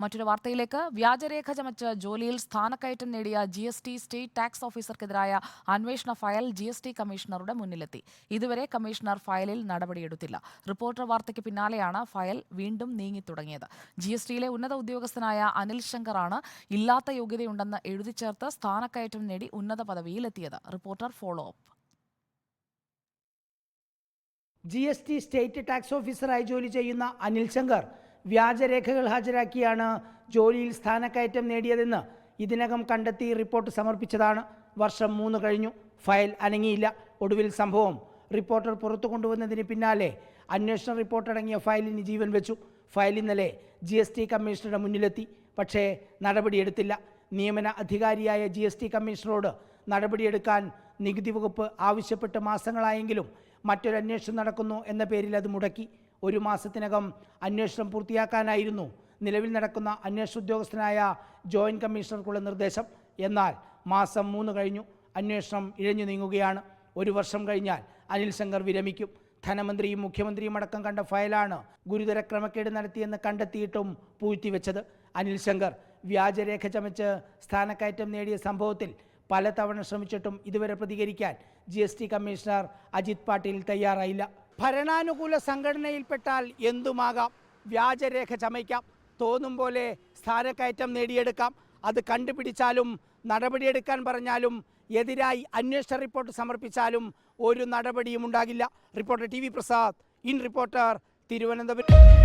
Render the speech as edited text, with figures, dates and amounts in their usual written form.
മറ്റൊരു വാർത്തയിലേക്ക് വ്യാജരേഖ ചമച്ച് ജോലിയിൽ സ്ഥാനക്കയറ്റം നേടിയ GST സ്റ്റേറ്റ് ടാക്സ് ഓഫീസർക്കെതിരായ അന്വേഷണ ഫയൽ GST കമ്മീഷണറുടെ മുന്നിലെത്തി. ഇതുവരെ കമ്മീഷണർ ഫയലിൽ നടപടിയെടുത്തില്ല. റിപ്പോർട്ടർ വാർത്തയ്ക്ക് പിന്നാലെയാണ് ഫയൽ വീണ്ടും നീങ്ങിത്തുടങ്ങിയത്. GSTയിലെ ഉന്നത ഉദ്യോഗസ്ഥനായ അനിൽ ശങ്കറാണ് ഇല്ലാത്ത യോഗ്യതയുണ്ടെന്ന് എഴുതിച്ചേർത്ത് സ്ഥാനക്കയറ്റം നേടി ഉന്നത പദവിയിലെത്തിയത്. Reporter follow up. GST state tax ഓഫീസറായി ജോലി ചെയ്യുന്ന അനിൽ ശങ്കർ വ്യാജരേഖകൾ ഹാജരാക്കിയാണ് ജോലിയിൽ സ്ഥാനക്കയറ്റം നേടിയതെന്ന് ഇതിനകം കണ്ടെത്തി റിപ്പോർട്ട് സമർപ്പിച്ചതാണ്. വർഷം 3 കഴിഞ്ഞു, ഫയൽ അനങ്ങിയില്ല. ഒടുവിൽ സംഭവം റിപ്പോർട്ടർ പുറത്തു കൊണ്ടുവന്നതിന് പിന്നാലെ അന്വേഷണ റിപ്പോർട്ടടങ്ങിയ ഫയലിന് ജീവൻ വെച്ചു. ഫയൽ ഇന്നലെ GST കമ്മീഷണറുടെ മുന്നിലെത്തി. പക്ഷേ നടപടിയെടുത്തില്ല. നിയമന അധികാരിയായ GST കമ്മീഷണറോട് നടപടിയെടുക്കാൻ നികുതി വകുപ്പ് ആവശ്യപ്പെട്ട് മാസങ്ങളായെങ്കിലും മറ്റൊരു അന്വേഷണം നടക്കുന്നു എന്ന പേരിൽ അത് മുടക്കി. 1 മാസത്തിനകം അന്വേഷണം പൂർത്തിയാക്കാനായിരുന്നു നിലവിൽ നടക്കുന്ന അന്വേഷണ ഉദ്യോഗസ്ഥനായ ജോയിൻറ്റ് കമ്മീഷണർക്കുള്ള നിർദ്ദേശം. എന്നാൽ മാസം 3 കഴിഞ്ഞു, അന്വേഷണം ഇഴഞ്ഞു നീങ്ങുകയാണ്. 1 വർഷം കഴിഞ്ഞാൽ അനിൽ ശങ്കർ വിരമിക്കും. ധനമന്ത്രിയും മുഖ്യമന്ത്രിയും അടക്കം കണ്ട ഫയലാണ് ഗുരുതര ക്രമക്കേട് നടത്തിയെന്ന് കണ്ടെത്തിയിട്ടും പൂഴ്ത്തിവെച്ചത്. അനിൽ ശങ്കർ വ്യാജരേഖ ചമച്ച് സ്ഥാനക്കയറ്റം നേടിയ സംഭവത്തിൽ പലതവണ ശ്രമിച്ചിട്ടും ഇതുവരെ പ്രതികരിക്കാൻ GST കമ്മീഷണർ അജിത് പാട്ടീൽ തയ്യാറായില്ല. ഭരണാനുകൂല സംഘടനയിൽപ്പെട്ടാൽ എന്തുമാകാം. വ്യാജരേഖ ചമയ്ക്കാം, തോന്നും പോലെ സ്ഥാനക്കയറ്റം നേടിയെടുക്കാം. അത് കണ്ടുപിടിച്ചാലും നടപടിയെടുക്കാൻ പറഞ്ഞാലും എതിരായി അന്വേഷണ റിപ്പോർട്ട് സമർപ്പിച്ചാലും ഒരു നടപടിയും ഉണ്ടാകില്ല. Reporter TV Prasad, in reporter, Thiruvananthapuram.